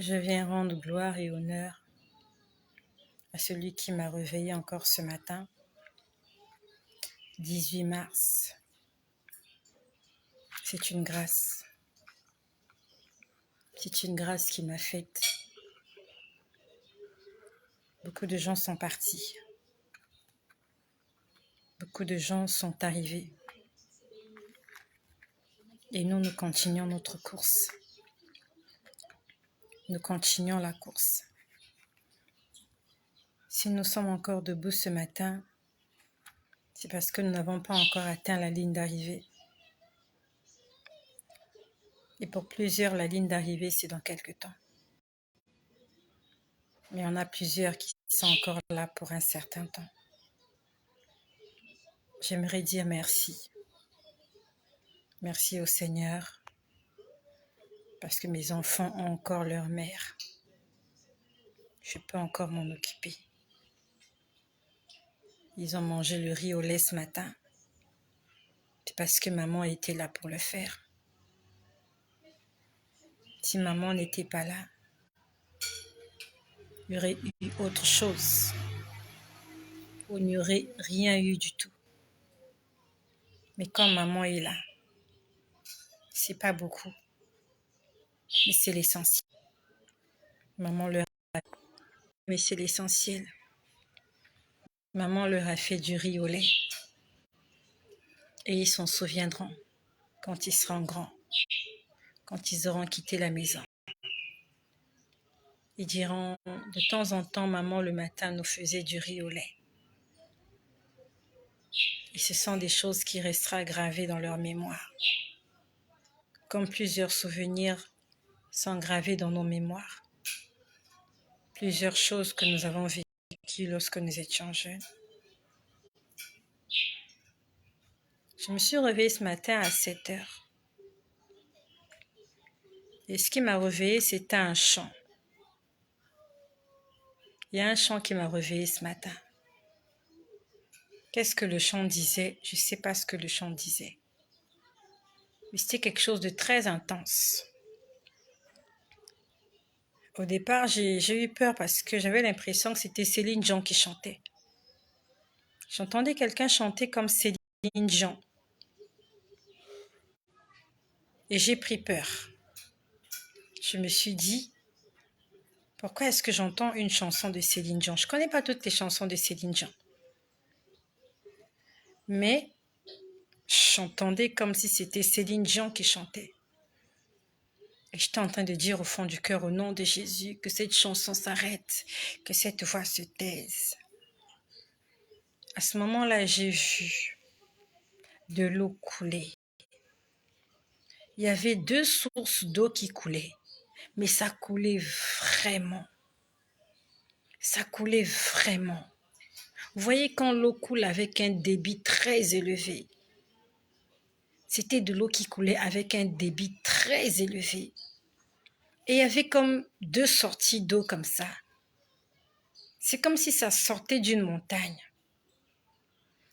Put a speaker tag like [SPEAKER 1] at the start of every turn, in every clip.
[SPEAKER 1] Je viens rendre gloire et honneur à celui qui m'a réveillée encore ce matin, 18 mars. C'est une grâce. C'est une grâce qui m'a faite. Beaucoup de gens sont partis. Beaucoup de gens sont arrivés. Et nous continuons notre course. Nous continuons la course. Si nous sommes encore debout ce matin, c'est parce que nous n'avons pas encore atteint la ligne d'arrivée. Et pour plusieurs, la ligne d'arrivée, c'est dans quelque temps. Mais il y en a plusieurs qui sont encore là pour un certain temps. J'aimerais dire merci. Merci au Seigneur, parce que mes enfants ont encore leur mère. Je peux encore m'en occuper. Ils ont mangé le riz au lait ce matin. C'est parce que maman était là pour le faire. Si maman n'était pas là, il y aurait eu autre chose. Ou il n'y aurait rien eu du tout. Mais quand maman est là, c'est pas beaucoup, mais c'est l'essentiel. Maman leur a... Mais c'est l'essentiel. Maman leur a fait du riz au lait. Et ils s'en souviendront quand ils seront grands, quand ils auront quitté la maison. Ils diront, de temps en temps, maman le matin nous faisait du riz au lait. Et ce sont des choses qui resteront gravées dans leur mémoire. Comme plusieurs souvenirs sont gravés dans nos mémoires. Plusieurs choses que nous avons vécues lorsque nous étions jeunes. Je me suis réveillée ce matin à 7 heures. Et ce qui m'a réveillée, c'était un chant. Il y a un chant qui m'a réveillée ce matin. Qu'est-ce que le chant disait? Je ne sais pas ce que le chant disait. Mais c'était quelque chose de très intense. Au départ, j'ai eu peur parce que j'avais l'impression que c'était Céline Dion qui chantait. J'entendais quelqu'un chanter comme Céline Dion. Et j'ai pris peur. Je me suis dit, pourquoi est-ce que j'entends une chanson de Céline Dion? Je ne connais pas toutes les chansons de Céline Dion. Mais j'entendais comme si c'était Céline Dion qui chantait. Et j'étais en train de dire au fond du cœur, au nom de Jésus, que cette chanson s'arrête, que cette voix se taise. À ce moment-là, j'ai vu de l'eau couler. Il y avait 2 sources d'eau qui coulaient, mais ça coulait vraiment. Ça coulait vraiment. Vous voyez quand l'eau coule avec un débit très élevé, c'était de l'eau qui coulait avec un débit très élevé. Et il y avait comme 2 sorties d'eau comme ça. C'est comme si ça sortait d'une montagne.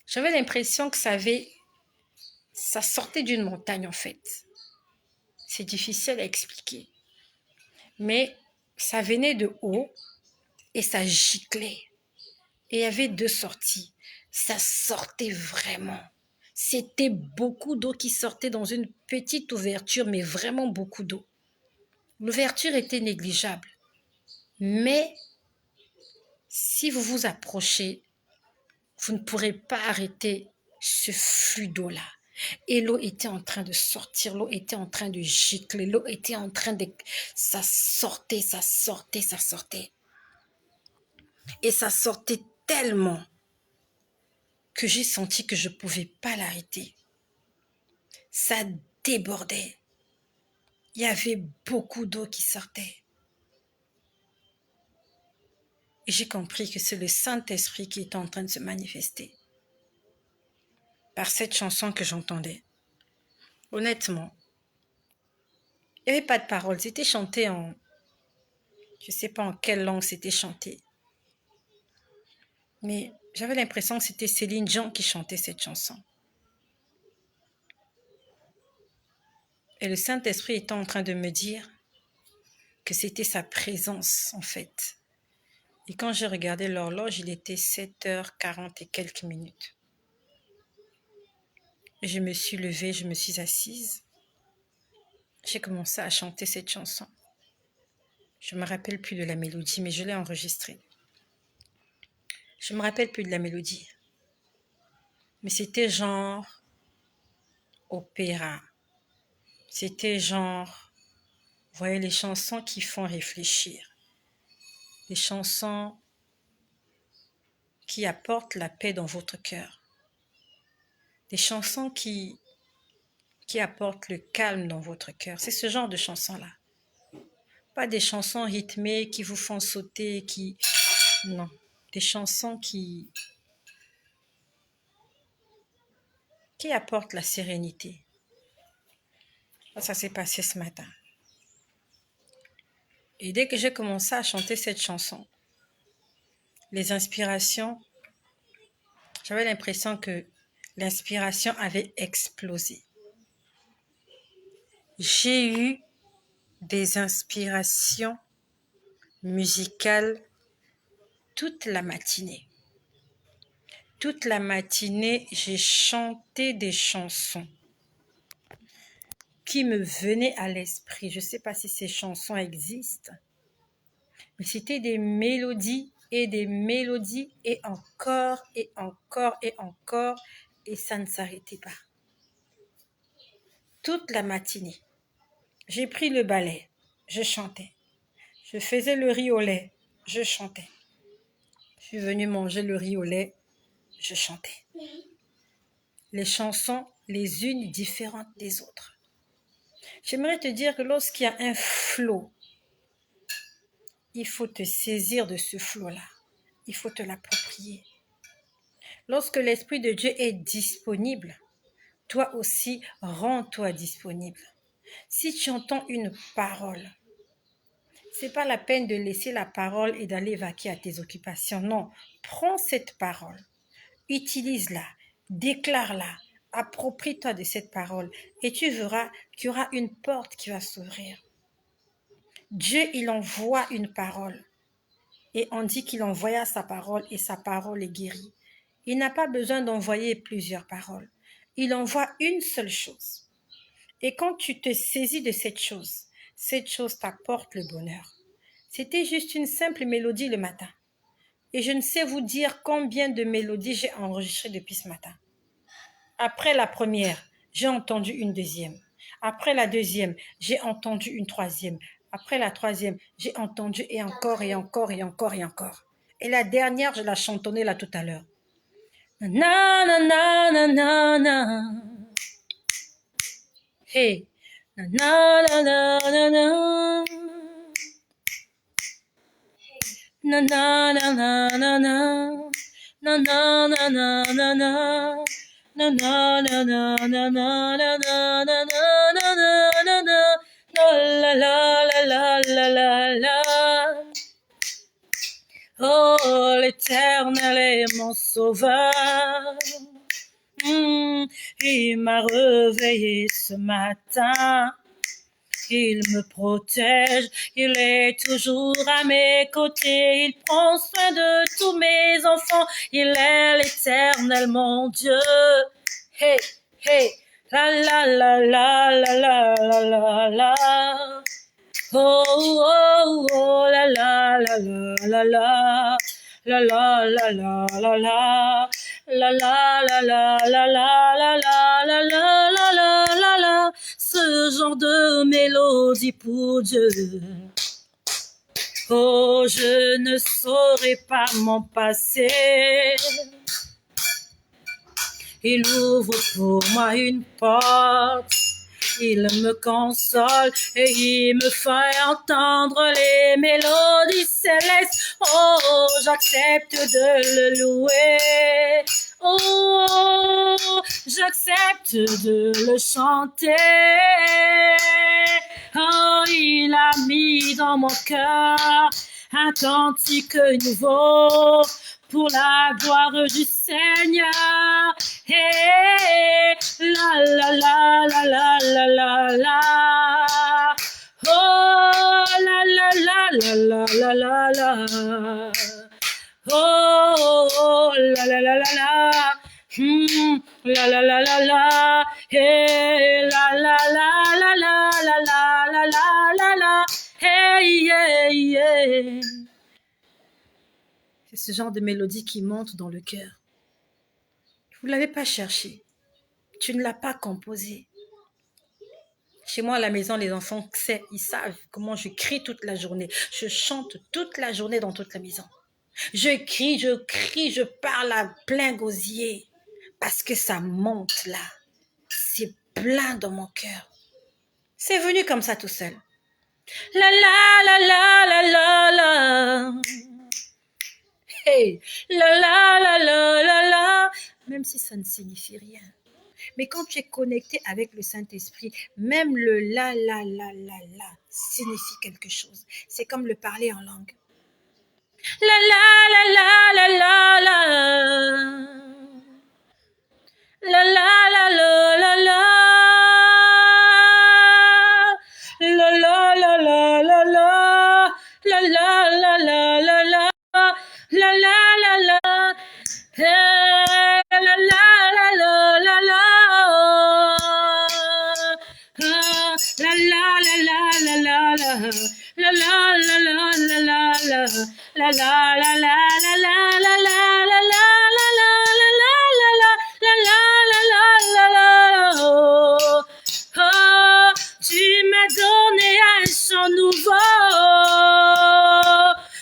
[SPEAKER 1] J'avais l'impression que ça sortait d'une montagne en fait. C'est difficile à expliquer. Mais ça venait de haut et ça giclait. Et il y avait 2 sorties. Ça sortait vraiment. C'était beaucoup d'eau qui sortait dans une petite ouverture, mais vraiment beaucoup d'eau. L'ouverture était négligeable. Mais si vous vous approchez, vous ne pourrez pas arrêter ce flux d'eau-là. Et l'eau était en train de sortir, l'eau était en train de gicler, l'eau était en train de... Ça sortait, ça sortait, ça sortait. Et ça sortait tellement que j'ai senti que je ne pouvais pas l'arrêter. Ça débordait. Il y avait beaucoup d'eau qui sortait. Et j'ai compris que c'est le Saint-Esprit qui était en train de se manifester par cette chanson que j'entendais. Honnêtement, il n'y avait pas de paroles. C'était chanté en... Je ne sais pas en quelle langue c'était chanté. Mais j'avais l'impression que c'était Céline Dion qui chantait cette chanson. Et le Saint-Esprit était en train de me dire que c'était sa présence, en fait. Et quand j'ai regardé l'horloge, il était 7h40 et quelques minutes. Je me suis levée, je me suis assise. J'ai commencé à chanter cette chanson. Je ne me rappelle plus de la mélodie, mais je l'ai enregistrée. Je ne me rappelle plus de la mélodie. Mais c'était genre opéra. C'était genre, vous voyez, les chansons qui font réfléchir. Les chansons qui apportent la paix dans votre cœur. Des chansons qui apportent le calme dans votre cœur. C'est ce genre de chansons-là. Pas des chansons rythmées qui vous font sauter, Non. Des chansons qui apportent la sérénité. Ça s'est passé ce matin. Et dès que j'ai commencé à chanter cette chanson, les inspirations, j'avais l'impression que l'inspiration avait explosé. J'ai eu des inspirations musicales toute la matinée. Toute la matinée, j'ai chanté des chansons qui me venaient à l'esprit. Je ne sais pas si ces chansons existent, mais c'était des mélodies et des mélodies et encore et encore et encore, et ça ne s'arrêtait pas. Toute la matinée, j'ai pris le balai, je chantais. Je faisais le riz au lait, je chantais. Je suis venue manger le riz au lait, je chantais. Les chansons, les unes différentes des autres. J'aimerais te dire que lorsqu'il y a un flot, il faut te saisir de ce flot-là. Il faut te l'approprier. Lorsque l'Esprit de Dieu est disponible, toi aussi, rends-toi disponible. Si tu entends une parole, c'est pas la peine de laisser la parole et d'aller vaquer à tes occupations. Non, prends cette parole, utilise-la, déclare-la, approprie-toi de cette parole et tu verras qu'il y aura une porte qui va s'ouvrir. Dieu, il envoie une parole et on dit qu'il envoya sa parole et sa parole est guérie. Il n'a pas besoin d'envoyer plusieurs paroles. Il envoie une seule chose. Et quand tu te saisis de cette chose t'apporte le bonheur. C'était juste une simple mélodie le matin. Et je ne sais vous dire combien de mélodies j'ai enregistrées depuis ce matin. Après la première, j'ai entendu une deuxième. Après la deuxième, j'ai entendu une troisième. Après la troisième, j'ai entendu et encore et encore et encore et encore. Et la dernière, je la chantonnais là tout à l'heure. Na na na na na na. Hey. Na na na na na. Na na na na na na. Na na na na na na. Na na na na na na na na na na na na na. La la la la la la la. Oh, l'Éternel est mon sauveur. Il m'a réveillé ce matin. Il me protège, il est toujours à mes côtés, il prend soin de tous mes enfants, il est l'Éternel mon Dieu. Hey, hey, la la la la la la la la la. Oh, oh, oh, la la la la la la. La la la la la la. La la la la la la la la la la la la la. Ce genre de mélodie pour Dieu. Oh, je ne saurais pas m'en passer. Il ouvre pour moi une porte. Il me console et il me fait entendre les mélodies célestes. Oh, j'accepte de le louer. Oh, j'accepte de le chanter. Oh, il a mis dans mon cœur un cantique nouveau pour la gloire du Seigneur. Hey, la la la la la la la la. Oh la la la la la la la la. Oh la la la la la. La la la la la. Hey la la la la la la la la la la la. Hey yeah yeah. C'est ce genre de mélodie qui monte dans le cœur. Vous ne l'avez pas cherché. Tu ne l'as pas composé. Chez moi, à la maison, les enfants, ils savent comment je crie toute la journée. Je chante toute la journée dans toute la maison. Je crie, je parle à plein gosier. Parce que ça monte là. C'est plein dans mon cœur. C'est venu comme ça tout seul. La la la la la la la. Hey, la la la la la la. Même si ça ne signifie rien. Mais quand tu es connecté avec le Saint-Esprit, même le la la la la la signifie quelque chose. C'est comme le parler en langue. La la la la la la la. La la la la la la. La la la la la la. La la la la la la. La la la la. Hey, la la la la la la. La la la la la la la. La la la la la la la. La la la la la la la la la la. Tu m'as donné un chant nouveau.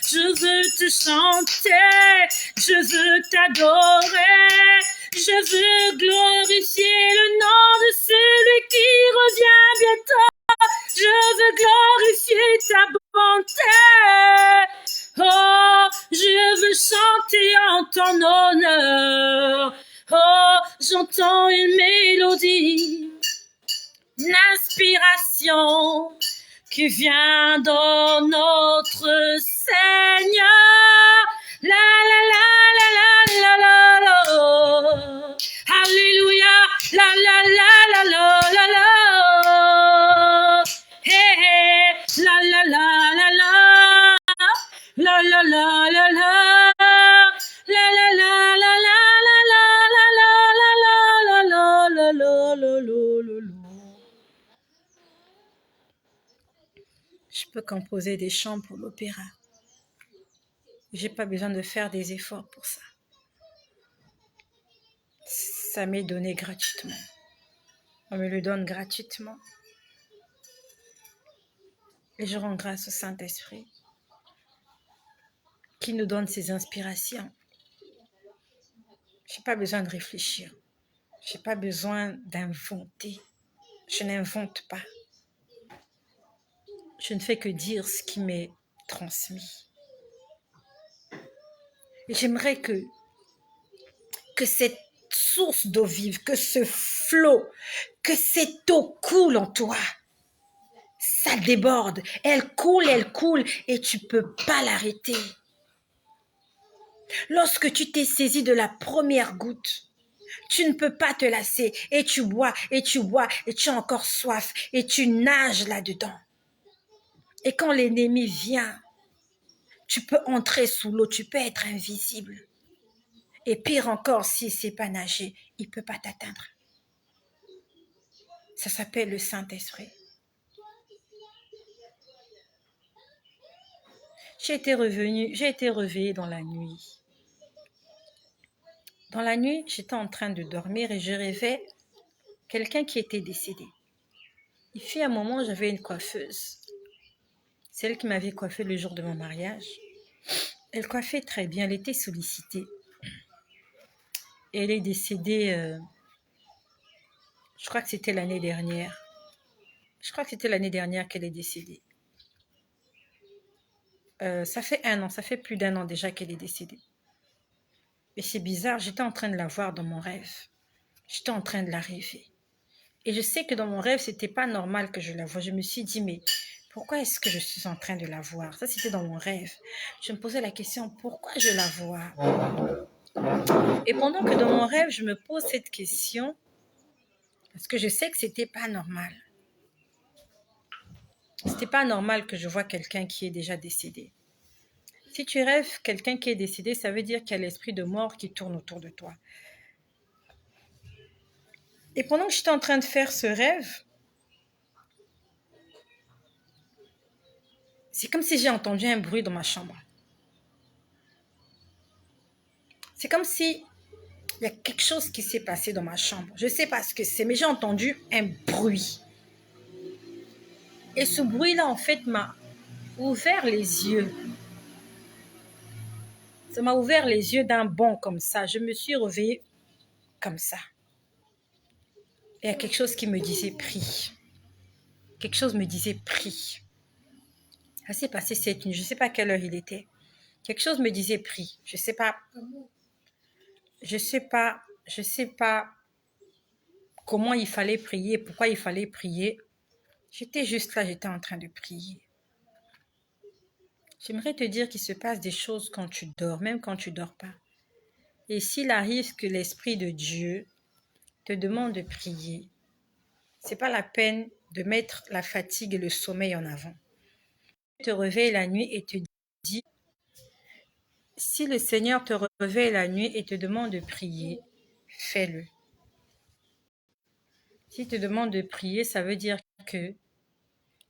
[SPEAKER 1] Je veux te chanter, je veux t'adorer, je veux glorifier le nom de celui qui revient bientôt. Je veux glorifier ta bonté. Oh, je veux chanter en ton honneur. Oh, j'entends une mélodie, une inspiration qui vient de notre Seigneur. La la la la la la la la. Alléluia. La la la la la la la. Hey hey. La la la la la. La la la la la. La la la la la la la la la la la la la la la. Je peux composer des chants pour l'opéra. J'ai pas besoin de faire des efforts pour ça. Ça m'est donné gratuitement. On me le donne gratuitement. Et je rends grâce au Saint-Esprit qui nous donne ses inspirations. J'ai pas besoin de réfléchir. J'ai pas besoin d'inventer. Je n'invente pas. Je ne fais que dire ce qui m'est transmis. Et j'aimerais que cette source d'eau vive, que ce flot, que cette eau coule en toi. Ça déborde, elle coule et tu peux pas l'arrêter. Lorsque tu t'es saisi de la première goutte, tu ne peux pas te lasser et tu bois et tu bois et tu as encore soif et tu nages là-dedans. Et quand l'ennemi vient, tu peux entrer sous l'eau, tu peux être invisible. Et pire encore, s'il ne sait pas nager, il ne peut pas t'atteindre. Ça s'appelle le Saint-Esprit. J'ai été réveillée dans la nuit. Dans la nuit, j'étais en train de dormir et je rêvais quelqu'un qui était décédé. Il fut un moment où j'avais une coiffeuse. Celle qui m'avait coiffée le jour de mon mariage. Elle coiffait très bien, elle était sollicitée. Et elle est décédée, je crois que c'était l'année dernière. Je crois que c'était l'année dernière qu'elle est décédée. Ça fait plus d'1 an déjà qu'elle est décédée. Et c'est bizarre, j'étais en train de la voir dans mon rêve. J'étais en train de la rêver. Et je sais que dans mon rêve, c'était pas normal que je la voie. Je me suis dit, mais pourquoi est-ce que je suis en train de la voir? Ça, c'était dans mon rêve. Je me posais la question, pourquoi je la vois? Et pendant que dans mon rêve, je me pose cette question, parce que je sais que c'était pas normal. C'était pas normal que je vois quelqu'un qui est déjà décédé. Si tu rêves quelqu'un qui est décédé, ça veut dire qu'il y a l'esprit de mort qui tourne autour de toi. Et pendant que j'étais en train de faire ce rêve, c'est comme si j'ai entendu un bruit dans ma chambre. C'est comme si il y a quelque chose qui s'est passé dans ma chambre. Je ne sais pas ce que c'est, mais j'ai entendu un bruit. Et ce bruit-là, en fait, m'a ouvert les yeux. Ça m'a ouvert les yeux d'un bond comme ça. Je me suis réveillée comme ça. Et il y a quelque chose qui me disait prie. Quelque chose me disait prie. Ça s'est passé cette nuit. Je ne sais pas à quelle heure il était. Quelque chose me disait prie. Je ne sais pas. Je sais pas comment il fallait prier, pourquoi il fallait prier. J'étais juste là, j'étais en train de prier. J'aimerais te dire qu'il se passe des choses quand tu dors, même quand tu dors pas. Et s'il arrive que l'Esprit de Dieu te demande de prier, c'est pas la peine de mettre la fatigue et le sommeil en avant. Te réveille la nuit et te dit, si le Seigneur te réveille la nuit et te demande de prier, fais-le. S'il te demande de prier, ça veut dire que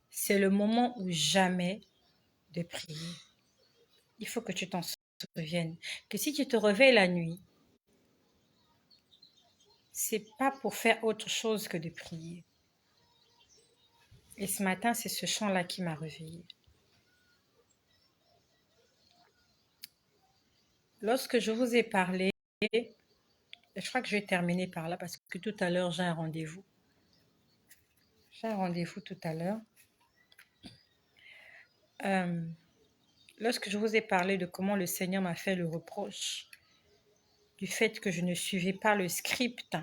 [SPEAKER 1] c'est le moment ou jamais de prier. Il faut que tu t'en souviennes. Que si tu te réveilles la nuit, c'est pas pour faire autre chose que de prier. Et ce matin, c'est ce chant-là qui m'a réveillée. Lorsque je vous ai parlé, je crois que je vais terminer par là parce que tout à l'heure, j'ai un rendez-vous. J'ai un rendez-vous tout à l'heure. Lorsque je vous ai parlé de comment le Seigneur m'a fait le reproche, du fait que je ne suivais pas le script,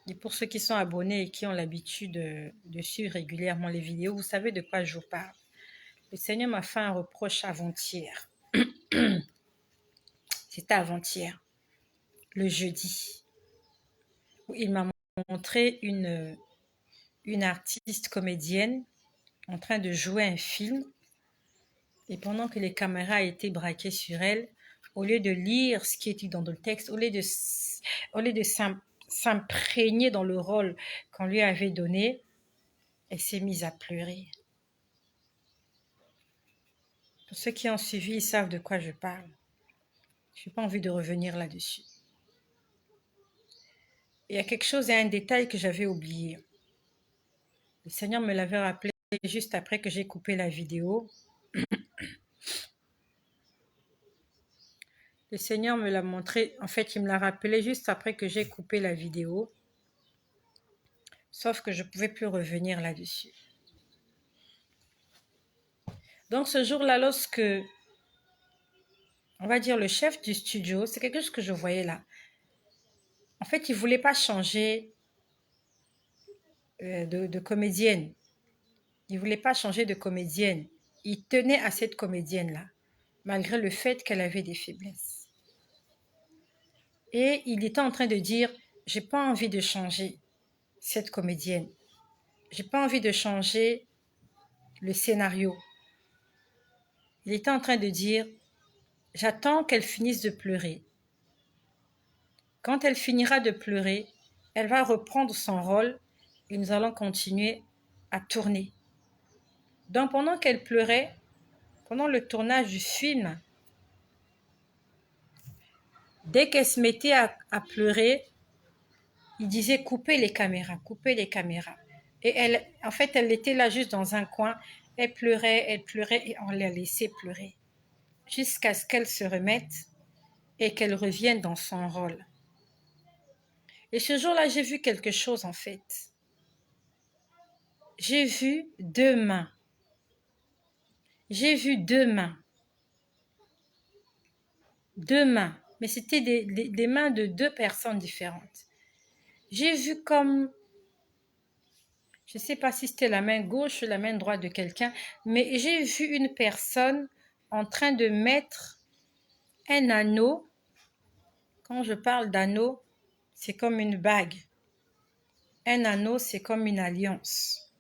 [SPEAKER 1] et pour ceux qui sont abonnés et qui ont l'habitude de suivre régulièrement les vidéos, vous savez de quoi je vous parle. Le Seigneur m'a fait un reproche avant-hier. C'était avant-hier, le jeudi, où il m'a montré une artiste comédienne en train de jouer un film. Et pendant que les caméras étaient braquées sur elle, au lieu de lire ce qui était dans le texte, au lieu de s'imprégner dans le rôle qu'on lui avait donné, elle s'est mise à pleurer. Pour ceux qui ont suivi, ils savent de quoi je parle. Je n'ai pas envie de revenir là-dessus. Il y a quelque chose et un détail que j'avais oublié. Le Seigneur me l'avait rappelé juste après que j'ai coupé la vidéo. Le Seigneur me l'a montré, en fait, il me l'a rappelé juste après que j'ai coupé la vidéo. Sauf que je ne pouvais plus revenir là-dessus. Donc ce jour-là, lorsque, on va dire, le chef du studio, c'est quelque chose que je voyais là. En fait, il ne voulait pas changer de comédienne. Il ne voulait pas changer de comédienne. Il tenait à cette comédienne-là, malgré le fait qu'elle avait des faiblesses. Et il était en train de dire, j'ai pas envie de changer cette comédienne. J'ai pas envie de changer le scénario. Il était en train de dire, j'attends qu'elle finisse de pleurer. Quand elle finira de pleurer, elle va reprendre son rôle et nous allons continuer à tourner. Donc pendant qu'elle pleurait, pendant le tournage du film, dès qu'elle se mettait à pleurer, il disait coupez les caméras, coupez les caméras. Et elle, en fait, elle était là juste dans un coin, elle pleurait et on la laissait pleurer. Jusqu'à ce qu'elle se remette et qu'elle revienne dans son rôle. Et ce jour-là, j'ai vu quelque chose en fait. J'ai vu deux mains. J'ai vu deux mains. Deux mains. Mais c'était des mains de deux personnes différentes. J'ai vu comme, je ne sais pas si c'était la main gauche ou la main droite de quelqu'un, mais j'ai vu une personne en train de mettre un anneau. Quand je parle d'anneau, c'est comme une bague. Un anneau, c'est comme une alliance.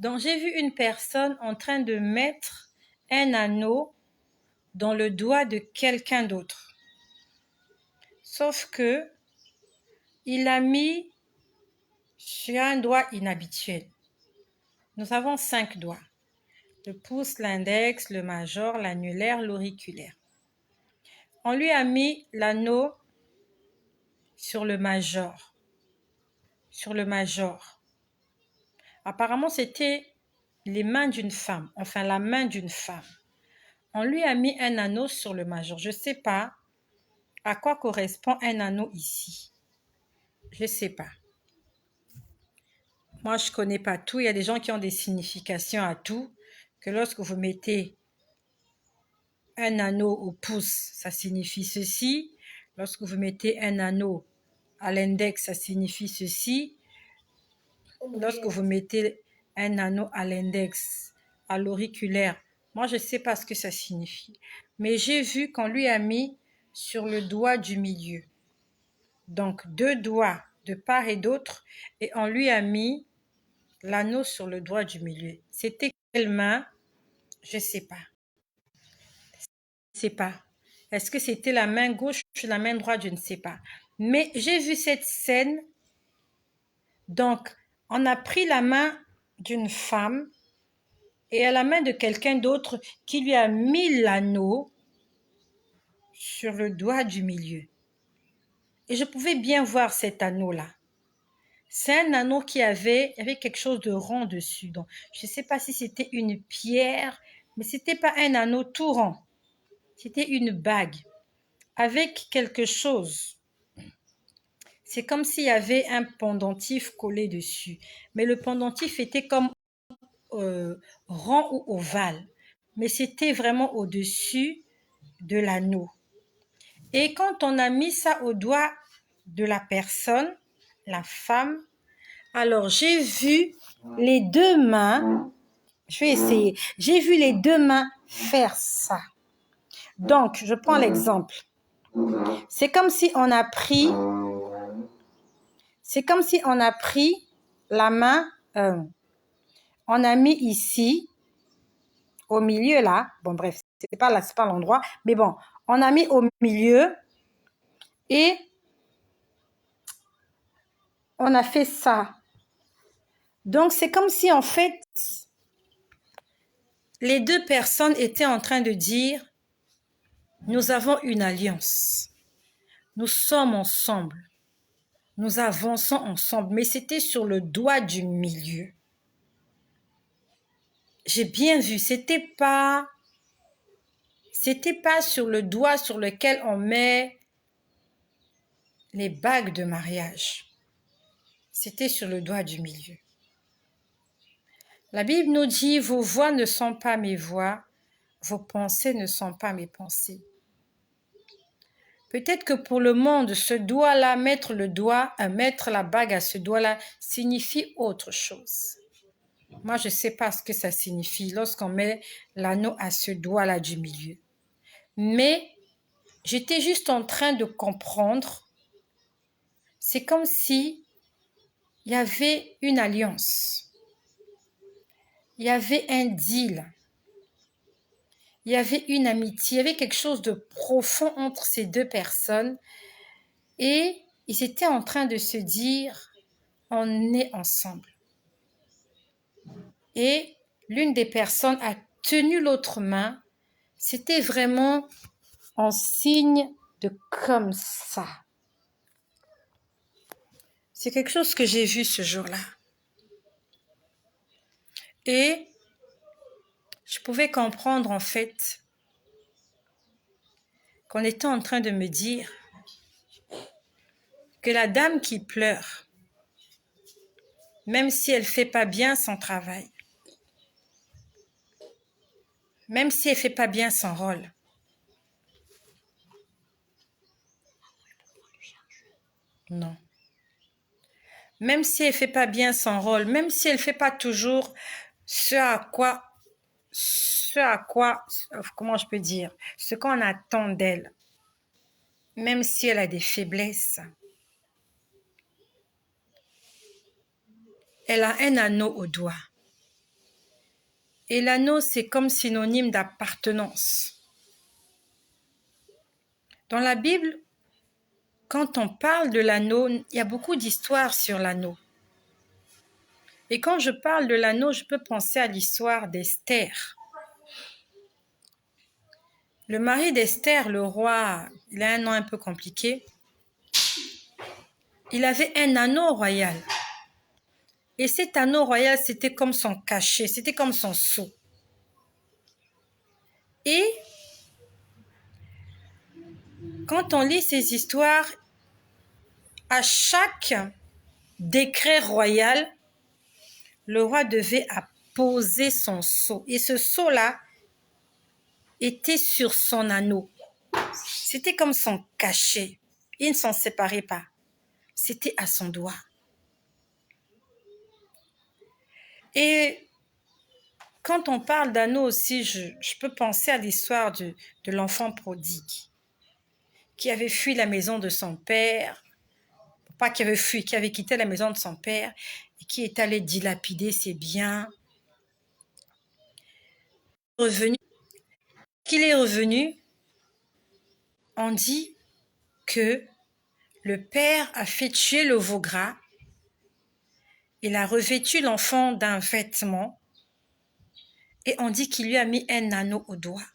[SPEAKER 1] Donc, j'ai vu une personne en train de mettre un anneau dans le doigt de quelqu'un d'autre. Sauf que il l'a mis sur un doigt inhabituel. Nous avons 5 doigts. Le pouce, l'index, le majeur, l'annulaire, l'auriculaire. On lui a mis l'anneau sur le majeur. Sur le majeur. Apparemment, c'était les mains d'une femme, enfin la main d'une femme. On lui a mis un anneau sur le majeur. Je ne sais pas à quoi correspond un anneau ici. Je ne sais pas. Moi, je ne connais pas tout. Il y a des gens qui ont des significations à tout, que lorsque vous mettez un anneau au pouce, ça signifie ceci. Lorsque vous mettez un anneau à l'index, ça signifie ceci. Lorsque vous mettez un anneau à l'index, à l'auriculaire, moi, je ne sais pas ce que ça signifie. Mais j'ai vu qu'on lui a mis sur le doigt du milieu. Donc, 2 doigts de part et d'autre, et on lui a mis l'anneau sur le doigt du milieu. C'était quelle main? Je ne sais pas. Je ne sais pas. Est-ce que c'était la main gauche ou la main droite? Je ne sais pas. Mais j'ai vu cette scène. Donc, on a pris la main d'une femme et à la main de quelqu'un d'autre qui lui a mis l'anneau sur le doigt du milieu. Et je pouvais bien voir cet anneau-là. C'est un anneau qui avait quelque chose de rond dessus. Donc, je ne sais pas si c'était une pierre, mais ce n'était pas un anneau tout rond. C'était une bague avec quelque chose. C'est comme s'il y avait un pendentif collé dessus. Mais le pendentif était comme rond ou ovale. Mais c'était vraiment au-dessus de l'anneau. Et quand on a mis ça au doigt de la personne, la femme, alors j'ai vu les 2 mains, je vais essayer, j'ai vu les 2 mains faire ça. Donc, je prends l'exemple. C'est comme si on a pris la main, on a mis ici, au milieu là, bon bref, c'est pas l'endroit, mais bon, on a mis au milieu et on a fait ça. Donc, c'est comme si en fait, les 2 personnes étaient en train de dire, nous avons une alliance, nous sommes ensemble, nous avançons ensemble, mais c'était sur le doigt du milieu. J'ai bien vu, c'était pas sur le doigt sur lequel on met les bagues de mariage. C'était sur le doigt du milieu. La Bible nous dit, vos voix ne sont pas mes voix, vos pensées ne sont pas mes pensées. Peut-être que pour le monde, ce doigt-là, mettre la bague à ce doigt-là signifie autre chose. Moi, je ne sais pas ce que ça signifie lorsqu'on met l'anneau à ce doigt-là du milieu. Mais j'étais juste en train de comprendre. C'est comme si il y avait une alliance. Il y avait un deal. Il y avait une amitié. Il y avait quelque chose de profond entre ces 2 personnes. Et ils étaient en train de se dire, on est ensemble. Et l'une des personnes a tenu l'autre main. C'était vraiment en signe de comme ça. C'est quelque chose que j'ai vu ce jour-là. Et je pouvais comprendre en fait qu'on était en train de me dire que la dame qui pleure, même si elle ne fait pas bien son travail, même si elle ne fait pas bien son rôle, non. Même si elle ne fait pas bien son rôle, même si elle ne fait pas toujours ce à quoi, comment je peux dire, ce qu'on attend d'elle, même si elle a des faiblesses, elle a un anneau au doigt. Et l'anneau, c'est comme synonyme d'appartenance. Dans la Bible, quand on parle de l'anneau, il y a beaucoup d'histoires sur l'anneau. Et quand je parle de l'anneau, je peux penser à l'histoire d'Esther. Le mari d'Esther, le roi, il a un nom un peu compliqué. Il avait un anneau royal. Et cet anneau royal, c'était comme son cachet, c'était comme son sceau. Et quand on lit ces histoires, à chaque décret royal, le roi devait apposer son sceau. Et ce sceau-là était sur son anneau. C'était comme son cachet. Il ne s'en séparait pas. C'était à son doigt. Et quand on parle d'anneau aussi, je peux penser à l'histoire de l'enfant prodigue qui avait fui la maison de son père, pas qui avait fui, qui avait quitté la maison de son père et qui est allé dilapider ses biens. Qu'il est revenu, on dit que le père a fait tuer le veau gras, il a revêtu l'enfant d'un vêtement et on dit qu'il lui a mis un anneau au doigt.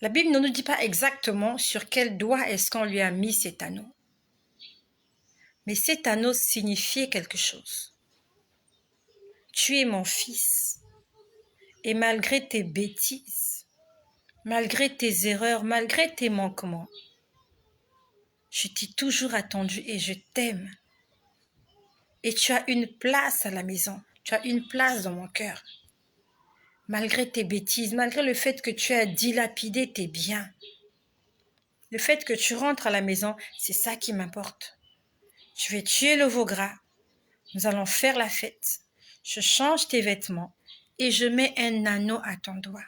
[SPEAKER 1] La Bible ne nous dit pas exactement sur quel doigt est-ce qu'on lui a mis cet anneau. Mais cet anneau signifiait quelque chose. Tu es mon fils. Et malgré tes bêtises, malgré tes erreurs, malgré tes manquements, je t'ai toujours attendu et je t'aime. Et tu as une place à la maison. Tu as une place dans mon cœur. Malgré tes bêtises, malgré le fait que tu as dilapidé tes biens, le fait que tu rentres à la maison, c'est ça qui m'importe. Je vais tuer le veau gras. Nous allons faire la fête. Je change tes vêtements et je mets un anneau à ton doigt.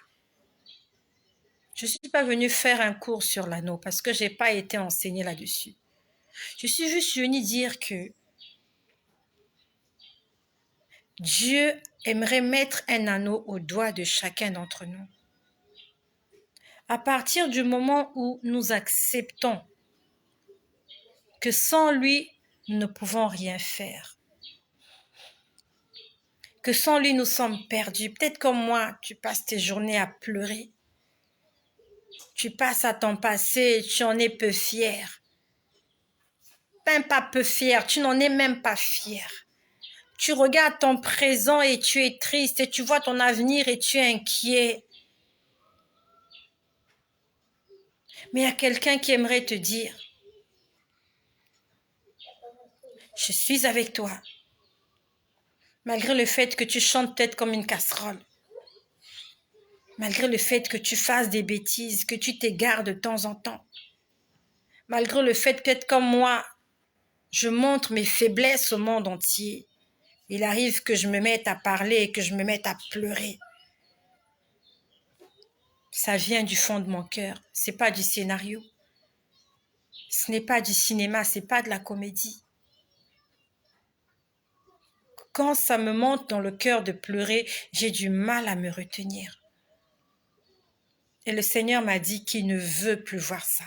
[SPEAKER 1] Je ne suis pas venue faire un cours sur l'anneau parce que je n'ai pas été enseignée là-dessus. Je suis juste venue dire que Dieu aimerait mettre un anneau au doigt de chacun d'entre nous. À partir du moment où nous acceptons que sans lui, nous ne pouvons rien faire, que sans lui, nous sommes perdus. Peut-être comme moi, tu passes tes journées à pleurer. Tu passes à ton passé et tu en es peu fier. Même pas peu fier, tu n'en es même pas fier. Tu regardes ton présent et tu es triste et tu vois ton avenir et tu es inquiet. Mais il y a quelqu'un qui aimerait te dire, je suis avec toi. Malgré le fait que tu chantes peut-être comme une casserole. Malgré le fait que tu fasses des bêtises, que tu t'égares de temps en temps. Malgré le fait peut-être comme moi, je montre mes faiblesses au monde entier. Il arrive que je me mette à parler et que je me mette à pleurer. Ça vient du fond de mon cœur. C'est pas du scénario. Ce n'est pas du cinéma, c'est pas de la comédie. Quand ça me monte dans le cœur de pleurer, j'ai du mal à me retenir. Et le Seigneur m'a dit qu'il ne veut plus voir ça.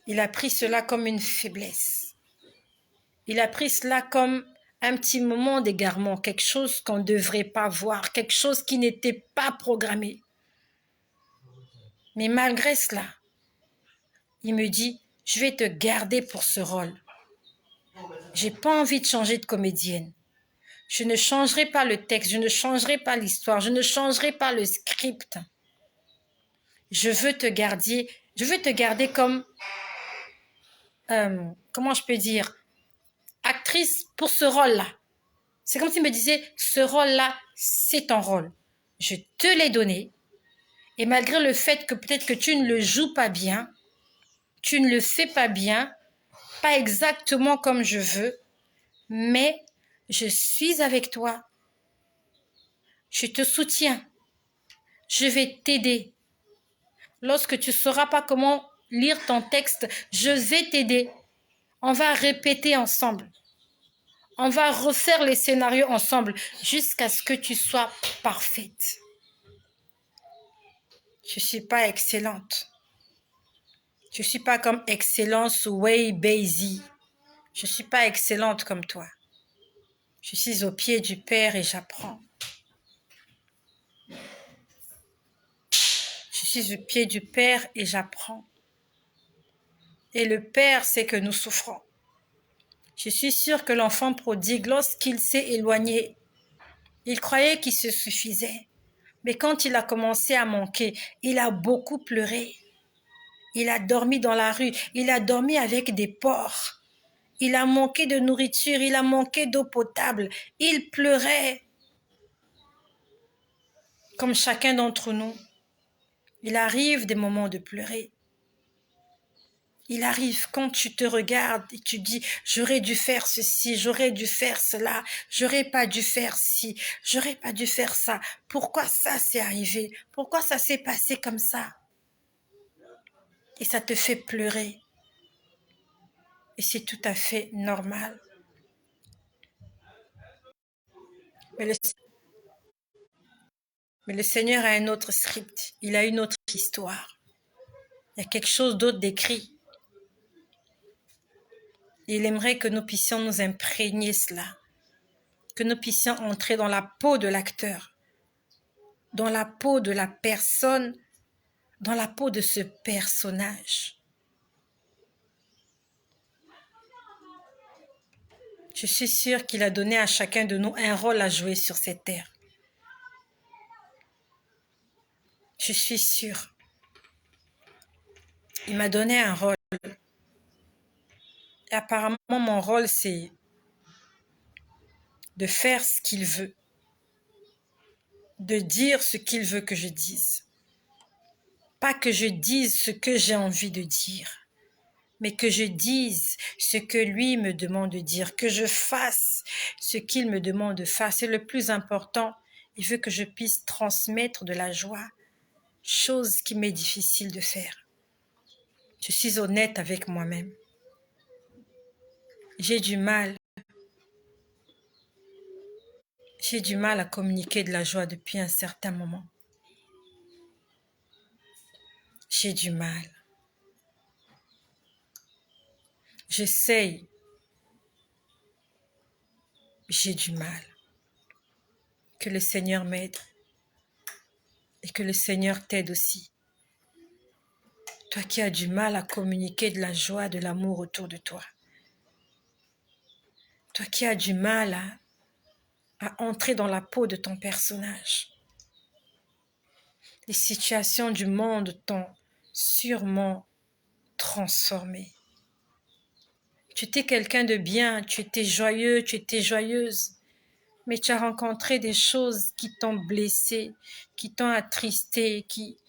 [SPEAKER 1] Il a pris cela comme une faiblesse. Il a pris cela comme un petit moment d'égarement, quelque chose qu'on ne devrait pas voir, quelque chose qui n'était pas programmé. Mais malgré cela, il me dit, je vais te garder pour ce rôle. J'ai pas envie de changer de comédienne. Je ne changerai pas le texte, je ne changerai pas l'histoire, je ne changerai pas le script. Je veux te garder comme, comment je peux dire, actrice pour ce rôle-là. C'est comme s'il me disait, ce rôle-là, c'est ton rôle. Je te l'ai donné. Et malgré le fait que peut-être que tu ne le joues pas bien, tu ne le fais pas bien, pas exactement comme je veux, mais je suis avec toi. Je te soutiens. Je vais t'aider. Lorsque tu ne sauras pas comment lire ton texte, je vais t'aider. On va répéter ensemble. On va refaire les scénarios ensemble jusqu'à ce que tu sois parfaite. Je ne suis pas excellente. Je ne suis pas comme Excellence Way Basie. Je ne suis pas excellente comme toi. Je suis au pied du Père et j'apprends. Je suis au pied du Père et j'apprends. Et le Père sait que nous souffrons. Je suis sûre que l'enfant prodigue, lorsqu'il s'est éloigné, il croyait qu'il se suffisait. Mais quand il a commencé à manquer, il a beaucoup pleuré. Il a dormi dans la rue, il a dormi avec des porcs. Il a manqué de nourriture, il a manqué d'eau potable. Il pleurait. Comme chacun d'entre nous, il arrive des moments de pleurer. Il arrive quand tu te regardes et tu dis « j'aurais dû faire ceci, j'aurais dû faire cela, j'aurais pas dû faire ci, j'aurais pas dû faire ça. Pourquoi ça s'est arrivé? Pourquoi ça s'est passé comme ça ?» Et ça te fait pleurer. Et c'est tout à fait normal. Mais le Seigneur a un autre script. Il a une autre histoire. Il y a quelque chose d'autre d'écrit. Il aimerait que nous puissions nous imprégner cela. Que nous puissions entrer dans la peau de l'acteur. Dans la peau de la personne. Dans la peau de ce personnage. Je suis sûre qu'il a donné à chacun de nous un rôle à jouer sur cette terre. Je suis sûre. Il m'a donné un rôle. Et apparemment, mon rôle, c'est de faire ce qu'il veut. De dire ce qu'il veut que je dise. Pas que je dise ce que j'ai envie de dire, mais que je dise ce que lui me demande de dire, que je fasse ce qu'il me demande de faire. C'est le plus important. Il veut que je puisse transmettre de la joie, chose qui m'est difficile de faire. Je suis honnête avec moi-même. J'ai du mal. J'ai du mal à communiquer de la joie depuis un certain moment. J'ai du mal. J'essaye. J'ai du mal. Que le Seigneur m'aide. Et que le Seigneur t'aide aussi. Toi qui as du mal à communiquer de la joie, de l'amour autour de toi. Toi qui as du mal à entrer dans la peau de ton personnage. Les situations du monde t'ont sûrement transformé. Tu étais quelqu'un de bien, tu étais joyeux, tu étais joyeuse, mais tu as rencontré des choses qui t'ont blessé, qui t'ont attristé, qui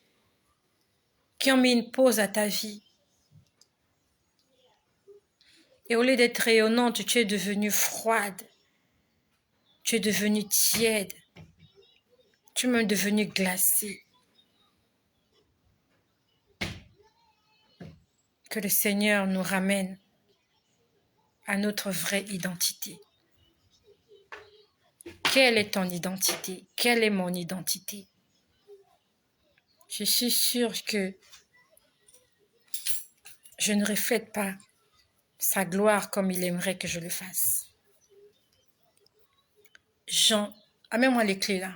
[SPEAKER 1] ont mis une pause à ta vie. Et au lieu d'être rayonnante, tu es devenue froide, tu es devenue tiède, tu es même devenue glacée. Que le Seigneur nous ramène à notre vraie identité. Quelle est ton identité? Quelle est mon identité? Je suis sûre que je ne reflète pas sa gloire comme il aimerait que je le fasse. Jean, amène-moi les clés là.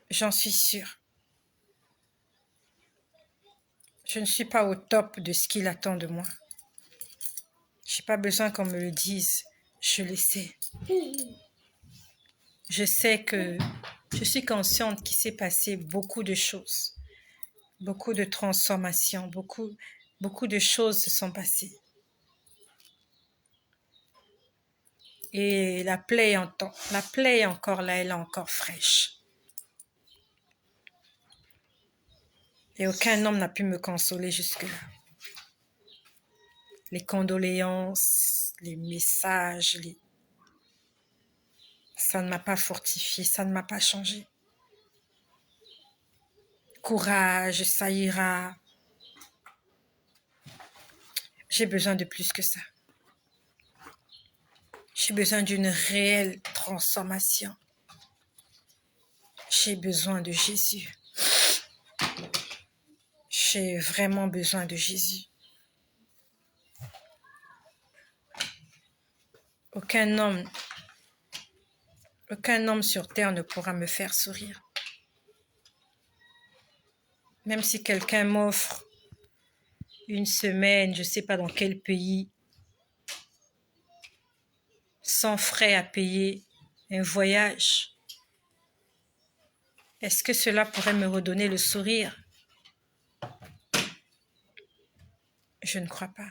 [SPEAKER 1] J'en suis sûre. Je ne suis pas au top de ce qu'il attend de moi. Je n'ai pas besoin qu'on me le dise. Je le sais. Je sais que je suis consciente qu'il s'est passé beaucoup de choses. Beaucoup de transformations. Beaucoup de choses se sont passées. Et la plaie est encore là, elle est encore fraîche. Et aucun homme n'a pu me consoler jusque-là. Les condoléances, les messages, ça ne m'a pas fortifié, ça ne m'a pas changé. Courage, ça ira. J'ai besoin de plus que ça. J'ai besoin d'une réelle transformation. J'ai besoin de Jésus. J'ai vraiment besoin de Jésus. Aucun homme sur terre ne pourra me faire sourire. Même si quelqu'un m'offre une semaine, je ne sais pas dans quel pays, sans frais à payer, un voyage, est-ce que cela pourrait me redonner le sourire? Je ne crois pas.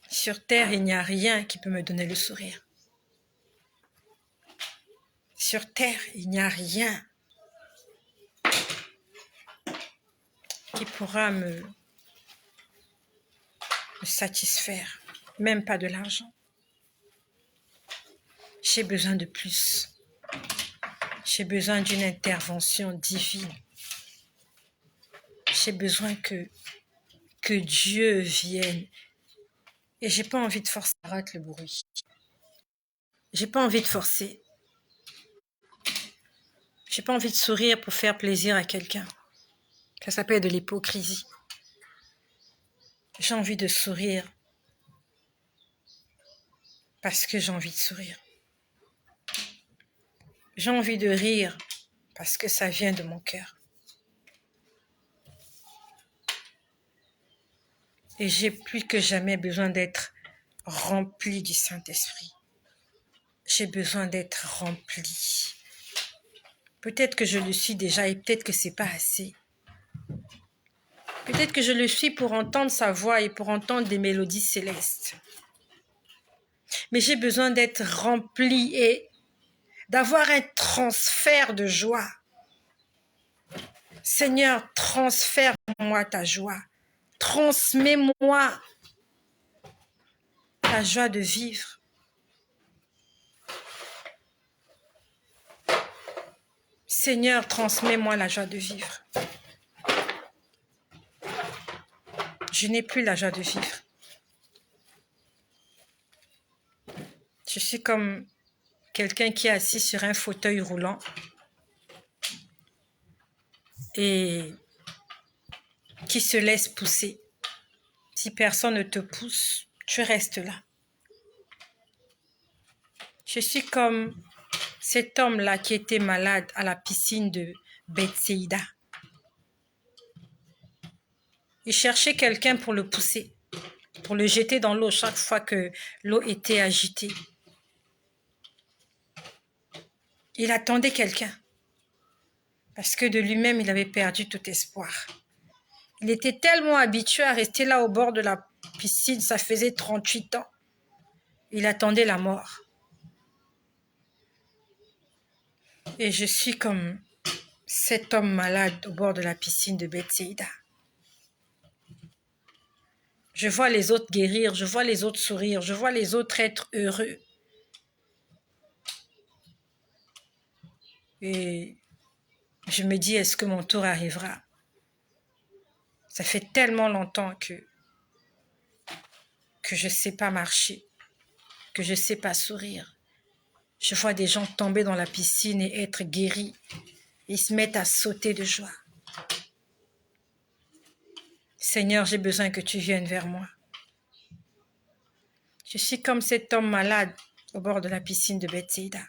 [SPEAKER 1] Sur terre, il n'y a rien qui peut me donner le sourire. Sur terre, il n'y a rien qui pourra me satisfaire, même pas de l'argent. J'ai besoin de plus. J'ai besoin d'une intervention divine. J'ai besoin que Dieu vienne. Et j'ai pas envie de forcer. Arrête le bruit. J'ai pas envie de forcer. J'ai pas envie de sourire pour faire plaisir à quelqu'un. Ça s'appelle de l'hypocrisie. J'ai envie de sourire parce que j'ai envie de sourire. J'ai envie de rire parce que ça vient de mon cœur. Et j'ai plus que jamais besoin d'être rempli du Saint-Esprit. J'ai besoin d'être rempli. Peut-être que je le suis déjà et peut-être que c'est pas assez. Peut-être que je le suis pour entendre sa voix et pour entendre des mélodies célestes. Mais j'ai besoin d'être rempli et d'avoir un transfert de joie. Seigneur, transfère-moi ta joie. Transmets-moi ta joie de vivre. Seigneur, transmets-moi la joie de vivre. Je n'ai plus la joie de vivre. Je suis comme quelqu'un qui est assis sur un fauteuil roulant et qui se laisse pousser. Si personne ne te pousse, tu restes là. Je suis comme cet homme-là qui était malade à la piscine de Bethsaïda. Il cherchait quelqu'un pour le pousser, pour le jeter dans l'eau chaque fois que l'eau était agitée. Il attendait quelqu'un parce que de lui-même, il avait perdu tout espoir. Il était tellement habitué à rester là au bord de la piscine, ça faisait 38 ans. Il attendait la mort. Et je suis comme cet homme malade au bord de la piscine de Bethsaïda. Je vois les autres guérir, je vois les autres sourire, je vois les autres être heureux. Et je me dis, est-ce que mon tour arrivera? Ça fait tellement longtemps que je ne sais pas marcher, que je ne sais pas sourire. Je vois des gens tomber dans la piscine et être guéris. Ils se mettent à sauter de joie. Seigneur, j'ai besoin que tu viennes vers moi. Je suis comme cet homme malade au bord de la piscine de Bethsaïda.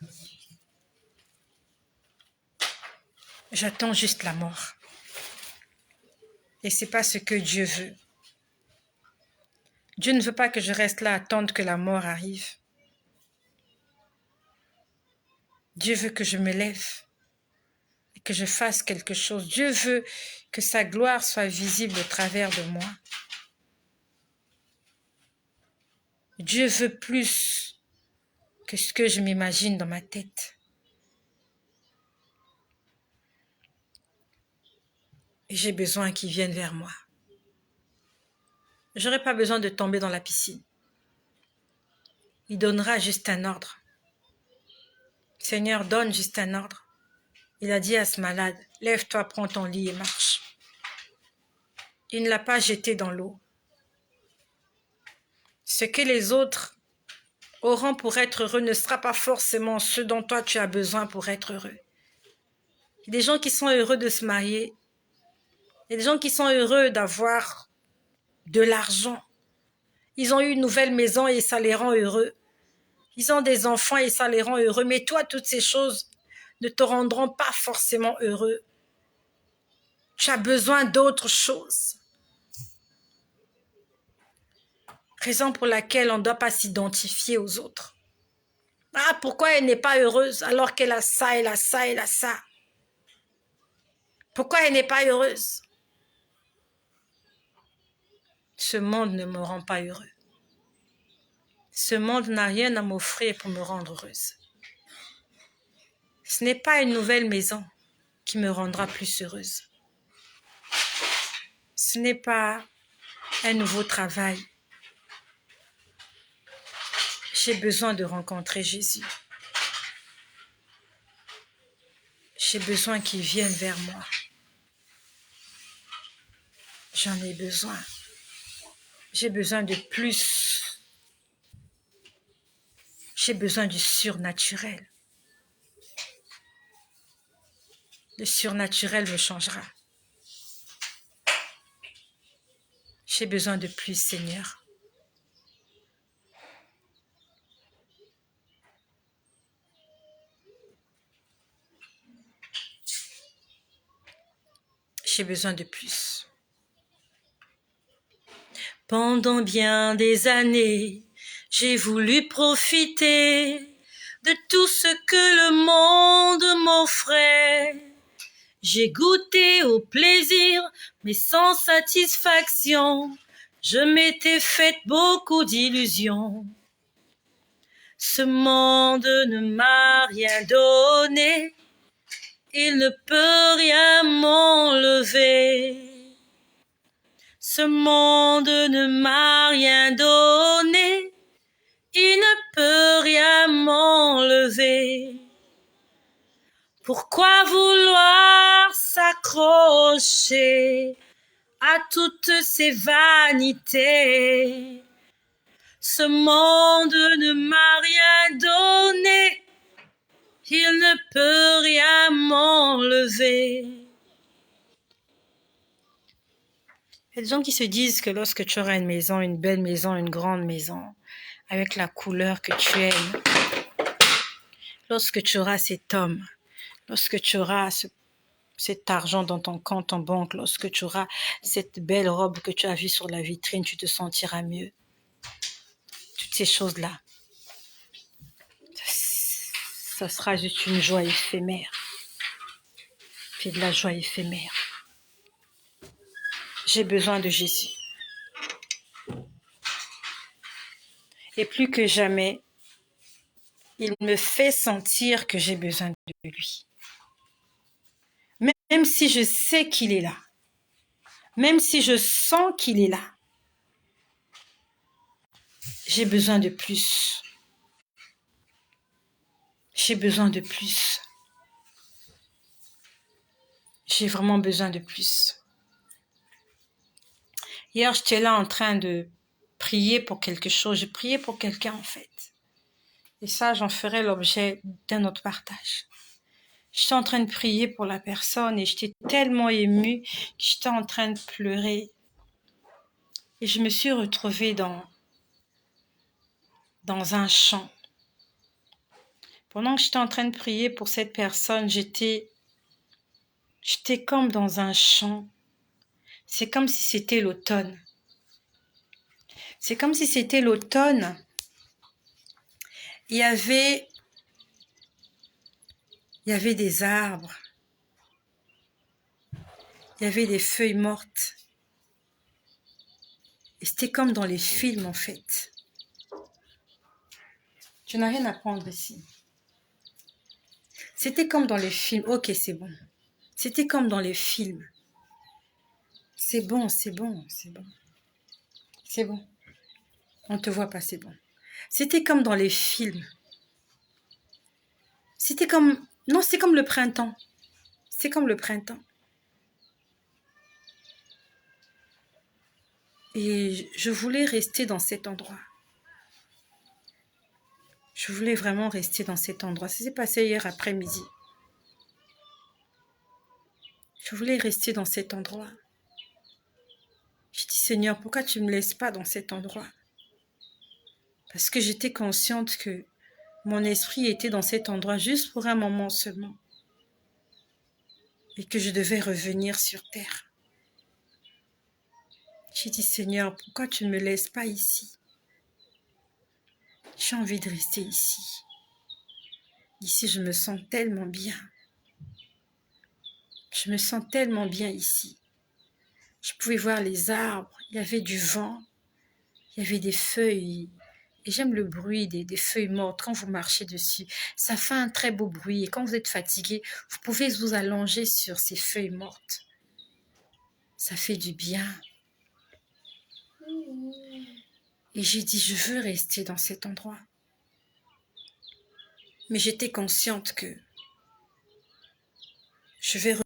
[SPEAKER 1] J'attends juste la mort. Et ce n'est pas ce que Dieu veut. Dieu ne veut pas que je reste là à attendre que la mort arrive. Dieu veut que je me lève et que je fasse quelque chose. Dieu veut que sa gloire soit visible au travers de moi. Dieu veut plus que ce que je m'imagine dans ma tête. Et j'ai besoin qu'il vienne vers moi. Je n'aurai pas besoin de tomber dans la piscine. Il donnera juste un ordre. Seigneur, donne juste un ordre. Il a dit à ce malade, lève-toi, prends ton lit et marche. Il ne l'a pas jeté dans l'eau. Ce que les autres auront pour être heureux ne sera pas forcément ce dont toi tu as besoin pour être heureux. Il y a des gens qui sont heureux de se marier. Il y a des gens qui sont heureux d'avoir de l'argent. Ils ont eu une nouvelle maison et ça les rend heureux. Ils ont des enfants et ça les rend heureux. Mais toi, toutes ces choses ne te rendront pas forcément heureux. Tu as besoin d'autre chose. Raison pour laquelle on ne doit pas s'identifier aux autres. Ah, pourquoi elle n'est pas heureuse alors qu'elle a ça, elle a ça, elle a ça? Pourquoi elle n'est pas heureuse? Ce monde ne me rend pas heureux. Ce monde n'a rien à m'offrir pour me rendre heureuse. Ce n'est pas une nouvelle maison qui me rendra plus heureuse. Ce n'est pas un nouveau travail. J'ai besoin de rencontrer Jésus. J'ai besoin qu'il vienne vers moi. J'en ai besoin. J'ai besoin de plus. J'ai besoin du surnaturel. Le surnaturel me changera. J'ai besoin de plus, Seigneur. J'ai besoin de plus. Pendant bien des années, j'ai voulu profiter de tout ce que le monde m'offrait. J'ai goûté au plaisir, mais sans satisfaction. Je m'étais fait beaucoup d'illusions. Ce monde ne m'a rien donné. Il ne peut rien m'enlever. Ce monde ne m'a rien donné. Il ne peut rien m'enlever. Pourquoi vouloir s'accrocher à toutes ces vanités? Ce monde ne m'a rien donné. Il ne peut rien m'enlever. Il y a des gens qui se disent que lorsque tu auras une maison, une belle maison, une grande maison, avec la couleur que tu aimes, lorsque tu auras cet homme, lorsque tu auras cet argent dans ton compte en banque, lorsque tu auras cette belle robe que tu as vue sur la vitrine, tu te sentiras mieux. Toutes ces choses-là, ça sera juste une joie éphémère. C'est de la joie éphémère. J'ai besoin de Jésus. Et plus que jamais, il me fait sentir que j'ai besoin de lui. Même si je sais qu'il est là, même si je sens qu'il est là, j'ai besoin de plus. J'ai besoin de plus. J'ai vraiment besoin de plus. Hier, j'étais là en train de prier pour quelque chose. Je priais pour quelqu'un en fait. Et ça, j'en ferai l'objet d'un autre partage. J'étais en train de prier pour la personne et j'étais tellement émue que j'étais en train de pleurer. Et je me suis retrouvée dans un chant. Pendant que j'étais en train de prier pour cette personne, j'étais comme dans un chant. C'est comme si c'était l'automne. C'est comme si c'était l'automne. Il y avait des arbres. Il y avait des feuilles mortes. Et c'était comme dans les films en fait. Tu n'as rien à prendre ici. C'était comme dans les films. Ok, c'est bon. C'était comme dans les films. C'est bon, c'est bon, c'est bon. C'est bon. On te voit pas, c'est bon. C'était comme dans les films. C'était comme... Non, c'est comme le printemps. C'est comme le printemps. Et je voulais rester dans cet endroit. Je voulais vraiment rester dans cet endroit. Ça s'est passé hier après-midi. Je voulais rester dans cet endroit. Je dis, Seigneur, pourquoi tu ne me laisses pas dans cet endroit? Parce que j'étais consciente que mon esprit était dans cet endroit juste pour un moment seulement. Et que je devais revenir sur terre. J'ai dit, Seigneur, pourquoi tu ne me laisses pas ici? J'ai envie de rester ici. Ici, je me sens tellement bien. Je me sens tellement bien ici. Je pouvais voir les arbres, il y avait du vent, il y avait des feuilles. Et j'aime le bruit des feuilles mortes quand vous marchez dessus. Ça fait un très beau bruit. Et quand vous êtes fatigué, vous pouvez vous allonger sur ces feuilles mortes. Ça fait du bien. Et j'ai dit, je veux rester dans cet endroit. Mais j'étais consciente que je vais